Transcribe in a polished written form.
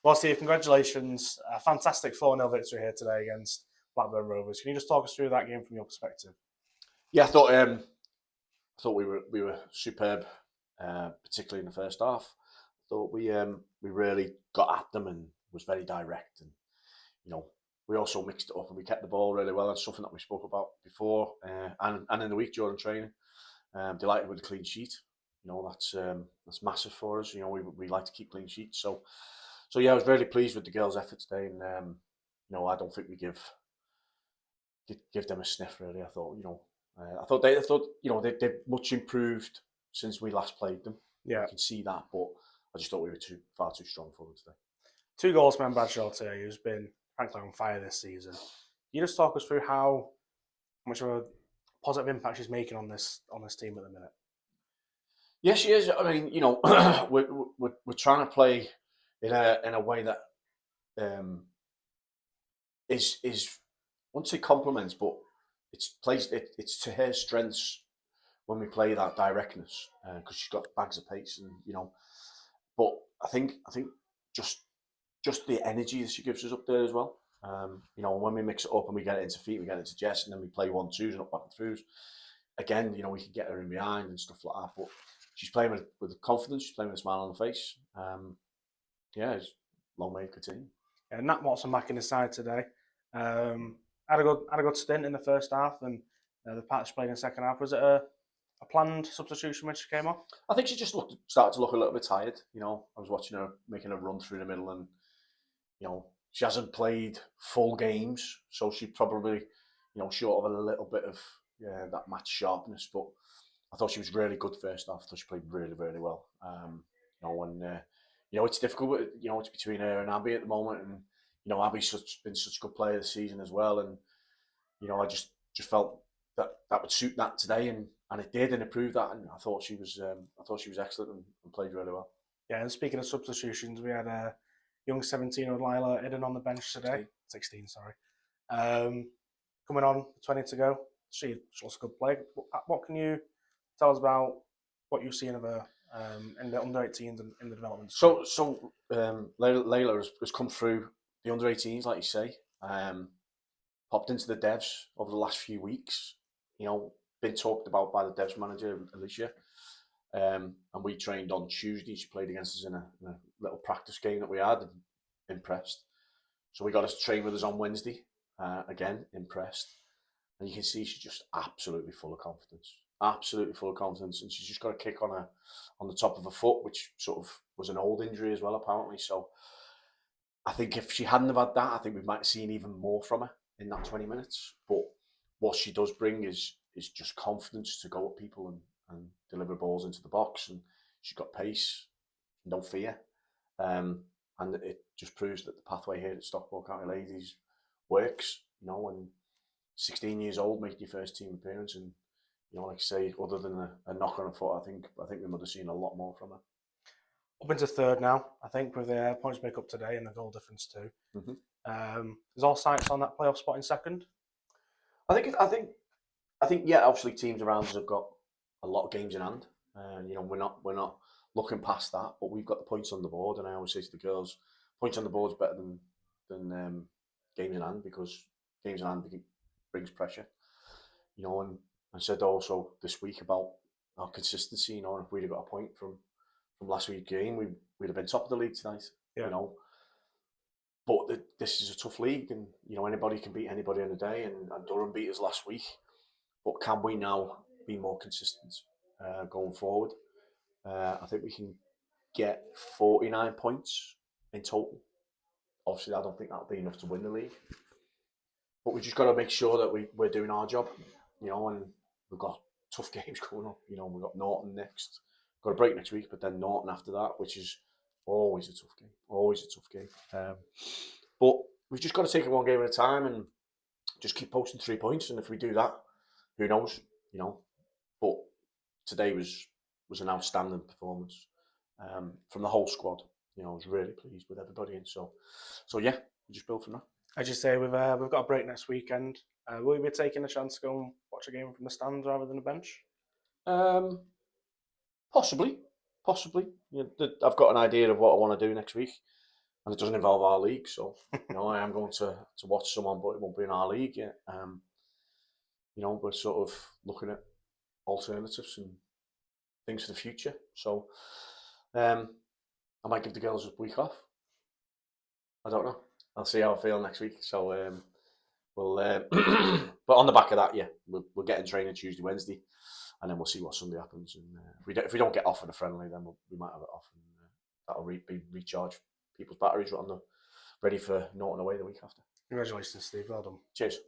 Well, Steve, congratulations. A fantastic 4-0 victory here today against Blackburn Rovers. Can you just talk us through that game from your perspective? Yeah, I thought we were superb, particularly in the first half. I thought we really got at them and was very direct, and you know we also mixed it up and we kept the ball really well. That's something that we spoke about before, and in the week during training. Delighted with the clean sheet. That's massive for us. We like to keep clean sheets. So yeah, I was really pleased with the girls' effort today, and I don't think we give them a sniff really. I thought they're much improved since we last played them. Yeah. You can see that, but I just thought we were far too strong for them today. 2 goals from Bradshaw today, who's been frankly on fire this season. Can you just talk us through how much of a positive impact she's making on this team at the minute? Yes, she is. I mean, we're trying to play in a way that is I won't say compliments, but it's to her strengths when we play that directness, because she's got bags of pace, and But I think just the energy that she gives us up there as well. When we mix it up and we get it into feet, we get it into Jess, and then we play 1-2s and up back and throughs. Again, we can get her in behind and stuff like that. But she's playing with confidence. She's playing with a smile on her face. It's long way to continue. Yeah, Nat Watson back in the side today. Had a good stint in the first half, and the patch played in the second half. Was it a planned substitution when she came off? I think she just started to look a little bit tired. I was watching her making a run through the middle, and she hasn't played full games, so she probably short of a little bit of that match sharpness. But I thought she was really good first half. I thought she played really, really well. It's difficult. It's between her and Abby at the moment, and Abby's been such a good player this season as well. And I just felt that would suit that today, and it did, and it proved that. And I thought she was excellent and played really well. Yeah, and speaking of substitutions, we had a young 17-year-old Lila Eden on the bench today. 16, sorry. Coming on, 20 to go. She was a good play. What can you tell us about what you've seen of her in the under-18s and in the development? So Layla has come through the under-18s, like you say. Popped into the devs over the last few weeks. Been talked about by the devs manager, Alicia. And we trained on Tuesday. She played against us in a little practice game that we had, and impressed. So we got us to train with us on Wednesday. Again, impressed. And you can see she's just absolutely full of confidence. Absolutely full of confidence. And she's just got a kick on the top of her foot, which sort of was an old injury as well, apparently. So I think if she hadn't have had that, I think we might have seen even more from her in that 20 minutes. But what she does bring is just confidence to go at people and deliver balls into the box. And she's got pace, no fear. And it just proves that the pathway here at Stockport County Ladies works. And 16 years old, making your first team appearance, and like I say, other than a knock on her foot, I think we might have seen a lot more from her. Up into third now, I think, with the points make up today and the goal difference too. Mm-hmm. Is all sights on that playoff spot in second? I think yeah. Obviously, teams around us have got a lot of games in hand. We're not looking past that, but we've got the points on the board, and I always say to the girls, points on the board is better than games in hand, because games in hand brings pressure. And I said also this week about our consistency. If we'd have got a point from last week's game, we'd have been top of the league tonight. Yeah. But this is a tough league, and anybody can beat anybody in a day, and Durham beat us last week. But can we now be more consistent going forward? I think we can get 49 points in total. Obviously, I don't think that'll be enough to win the league. But we just got to make sure that we're doing our job, and we've got tough games coming up. We've got Norton next. Got a break next week, but then Norton after that, which is always a tough game. But we've just got to take it one game at a time and just keep posting 3 points. And if we do that, who knows? But today was an outstanding performance from the whole squad. I was really pleased with everybody, and so yeah, we just build from that. As you say, we've got a break next weekend. Will you be taking a chance to go and watch a game from the stands rather than a bench? Possibly. I've got an idea of what I want to do next week, and it doesn't involve our league. So I am going to watch someone, but it won't be in our league yet. We're sort of looking at alternatives and things for the future. So I might give the girls a week off. I don't know. I'll see how I feel next week. So we'll, but on the back of that, yeah, we'll get in training Tuesday, Wednesday, and then we'll see what Sunday happens. And if we don't get off in a friendly, then we might have it off, and that'll recharge people's batteries ready for Norton away the week after. Congratulations, Steve. Well done. Cheers.